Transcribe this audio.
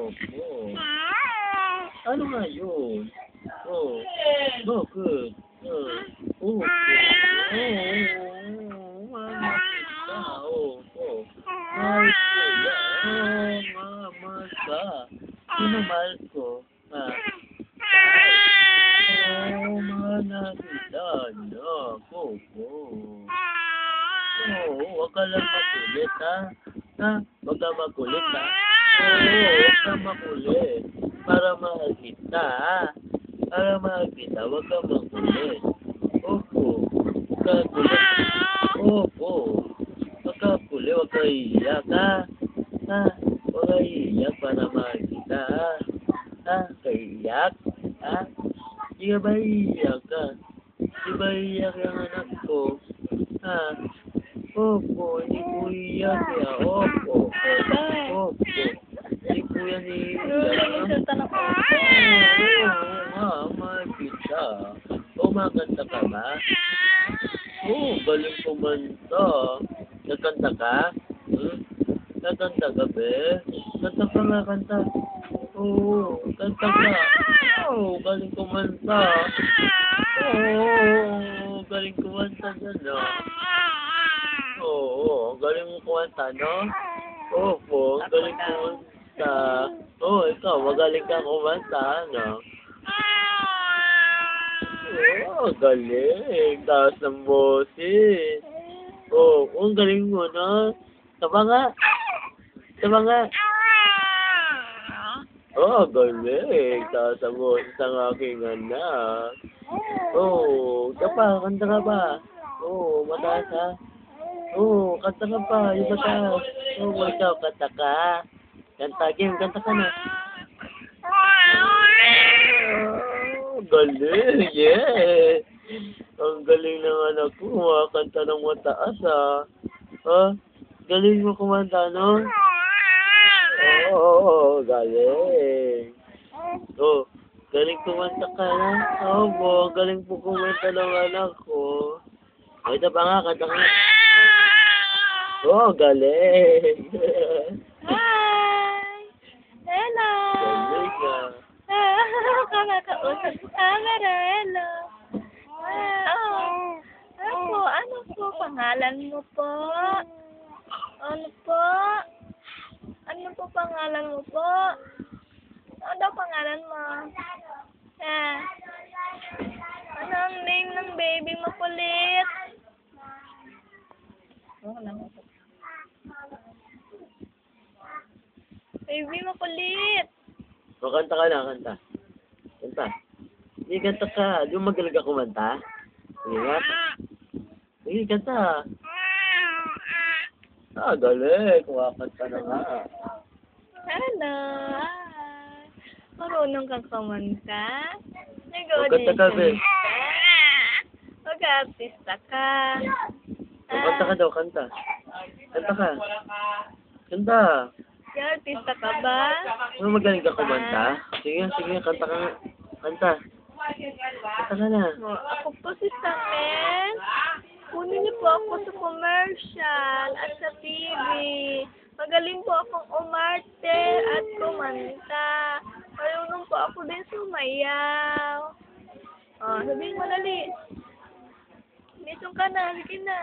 Opo. Ano nga yun? Oh. Bakit? Opo. Mama kita. Opo. Mahal ko yan. Mama ka. Minamahal ko. Mahal na kita. Anak. Opo. Huwag ka lang makulit, ha? Huwag ka makulit, ha? Huwag ka makulit. Para mahal kita, ha? Para mahal kita, huwag ka makulit. Opo. Huwag ka kulit. Opo. Huwag ka kulit, huwag ka iiyak, ha? Huwag ka iiyak para mahal kita, ha? Kaiyak? Ha? Di ka ba iiyak, ha? Di ba iiyak yung anak ko? Ha? Opo, hindi ko iiyak ya. Opo. Opo. Hindi ko yan iiyak. Mama kita. Kumakanta ka ba? Galing kumanta. Nagkanta ka? Nagkanta ka be? Kanta ka nga, kanta. Kanta ka. Galing kumanta. Galing kumanta dyan, galing mo kumanta, no? Opo, galing kumanta. Ikaw, magaling ka kumanta, no? Galing. Taas ng boses. Ang galing mo, no? Taba nga. Taba nga. Galing. Taas ng boses ang aking anak. Taba, kanta ka ba? Mataas, ha? Kanta ka pa, yung mataas. Ikaw, kanta ka. Kanta, game, kanta ka na. Galing, yeah. Ang galing ng anak ko, kumakanta ng mataas, ha? Galing mo kumanta, no? Galing. Galing kumanta ka na. Opo, galing po kumanta ng anak ko. Ito pa nga, kanta ka. Galing. Hi! Hello! Galing ka. Kamakausap sa camera. Hello! Ano po pangalan mo po? Ano po? Ano po pangalan mo po? Ano daw pangalan mo? Ano ang name ng baby mo kulit? Baby mo kulit. Kanta ka na, kanta. Kanta. Hindi, kanta ka. Di mo magaling ka kumanta? Sige nga. Sige, kanta. Galing. Kumakanta na nga. Hello. Marunong kang kumanta? Kanta ka, be. Mag-artista ka. Kanta ka daw, kanta. Kanta ka. Kanta. Artista ka ba? Ano magaling ka kumanta? Sige, kanta ka nga. Kanta. Kanta ka na. Ako po si Samen. Kunin niyo po ako sa commercial at sa TV. Magaling po akong umarte at kumanta. Marunong po ako din sumayaw. Sabihin mo dali. Dito ka na, sige na.